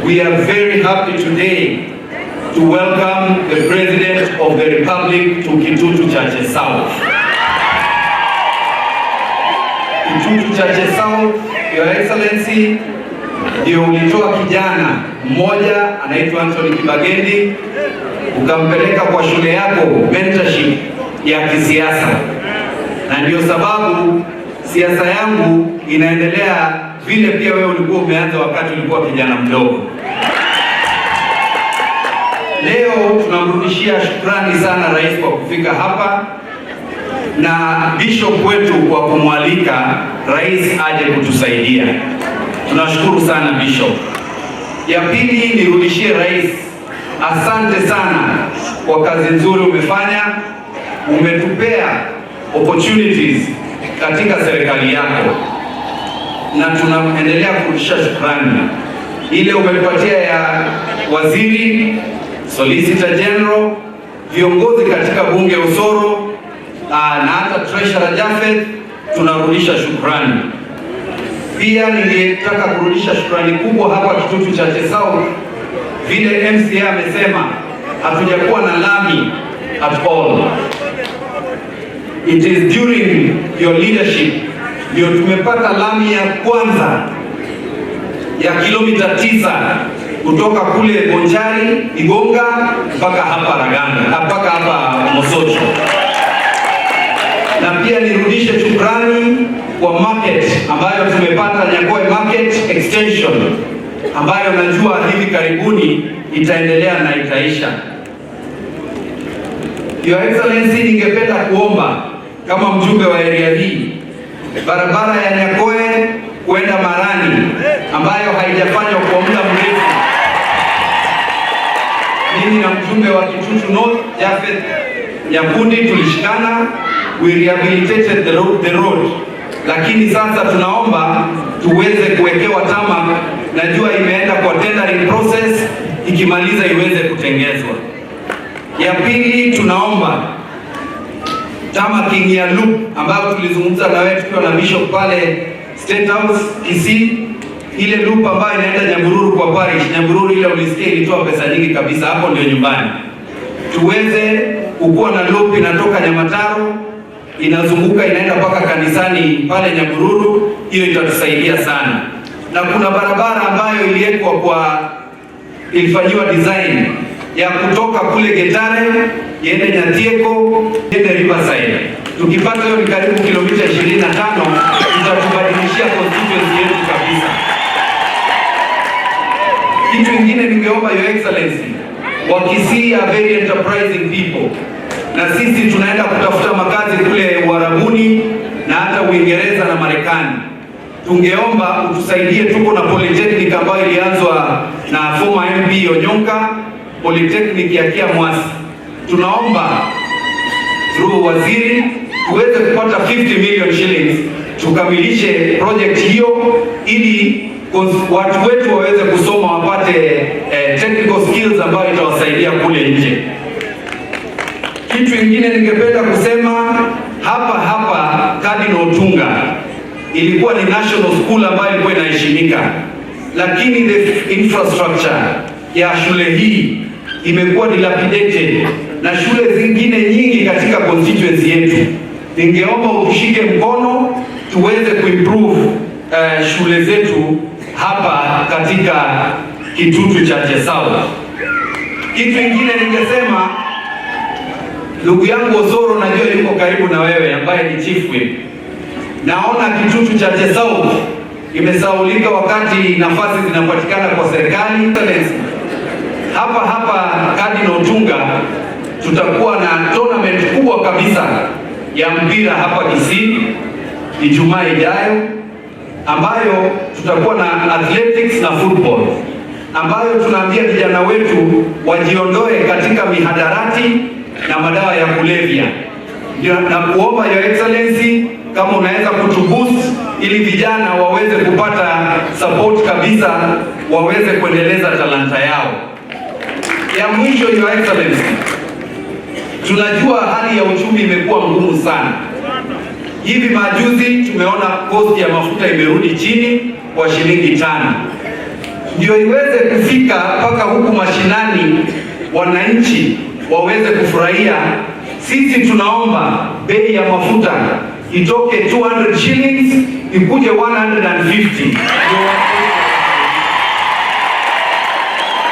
we are very happy today to welcome the President of the Republic to Kitutu, Chache South. Kitutu, Chache South, Your Excellency, ndio ulitoa kijana mmoja anaitwa Kibagendi ukampeleka kwa shule yako mentorship ya kisiasa, na ndio sababu siasa yangu inaendelea vile pia wewe ulikuwa umeanza wakati ulikuwa kijana mdogo. Leo tunamrudishia shukrani sana rais kwa kufika hapa na bishop wetu kwa kumwalika rais aje kutusaidia. Tunashukuru sana bishop. Ya pili, nirudishie rais, asante sana kwa kazi nzuri umefanya. Umetupea opportunities katika serikali yako na tunaendelea kurudisha shukrani. Ile umepatia ya waziri, solicitor general, viongozi katika bunge Osoro na hata treasurer Jafet, tunarudisha shukrani. Pia ningetaka kurudisha shukrani kubwa hapa Kitutu Chache South. Vile MCA amesema hatujakuwa na lami at all. It is during your leadership ndio tumepata lami ya kwanza ya kilomita 9 kutoka kule Bonchari, Igonga mpaka hapa Raganga, mpaka hapa Mosocho. Na pia nirudishe shukrani kwa market ambayo tumepata, Nyakoe market extension, ambayo najua hivi karibuni itaendelea na itaisha. Your Excellency, ningependa kuomba kama mjumbe wa area hii, barabara ya Nyakoe kwenda Marani ambayo haijafanywa kwa muda mrefu. Mimi na mjumbe wa Kitutu North Jafet Nyakundi tulishikana, we rehabilitated the road. Lakini sasa tunaomba tuweze kuwekewa tarmac. Najua imeenda kwa tendering process, ikimaliza iweze kutengezwa. Ya pili, tunaomba tarmacking ya loop ambayo tulizungumza na wewe tukiwa na bishop pale State House Kisii, ile loop ambayo inaenda Nyambururu kwa parish. Nyambururu ile ulisikia ilitoa pesa nyingi kabisa, hapo ndio nyumbani. Tuweze kukuwa na loop inatoka Nyamataro inazunguka inaenda mpaka kanisani pale Nyambururu, hiyo itatusaidia sana. Na kuna barabara ambayo ilifanywa design ya kutoka kule Getare iende Nyatieko iende Riverside. Tukipata hiyo ni karibu kilomita 25, itatubadilishia constituency yetu kabisa. Kitu kingine ningeomba Your Excellency, Wakisii are very enterprising people, na sisi tunaenda kutafuta makazi kule Uarabuni na hata Uingereza na Marekani. Tungeomba utusaidie, tuko na polytechnic ambayo ilianzwa na former MP Onyonka, polytechnic ya Kiamwasi. Tunaomba through waziri tuweze kupata 50 million shillings tukamilishe project hiyo, ili watu wetu waweze kusoma, wapate technical skills ambayo itawasaidia kule nje. Kitu kingine ningependa kusema hapa Cardinal Otunga ilikuwa ni national school ambayo ilikuwa inaheshimika, lakini the infrastructure ya shule hii imekuwa dilapidated na shule zingine nyingi katika constituency yetu. Ningeomba utushike mkono tuweze kuimprove shule zetu hapa katika Kitutu Chache South. Kitu kingine ningesema, ndugu yangu Osoro najua yuko karibu na wewe ambaye ni chief whip. Naona Kitutu Chache South imesaulika wakati nafasi zinapatikana kwa serikali. Hapa Cardinal Otunga tutakuwa na tournament kubwa kabisa ya mpira hapa Kisii Ijumaa ijayo, ambayo tutakuwa na athletics na football, ambayo tunaambia vijana wetu wajiondoe katika mihadarati na madawa ya kulevya. Na kuomba Your Excellency, kama unaweza kutuboost ili vijana waweze kupata support kabisa, waweze kuendeleza talanta yao. Ya mwisho, Your Excellency, tunajua hali ya uchumi imekuwa ngumu sana. Hivi majuzi tumeona cost ya mafuta imerudi chini kwa shilingi 5. ndio iweze kufika mpaka huku mashinani, wananchi waweze kufurahia. Sisi tunaomba bei ya mafuta itoke 200 shillings ikuje 150.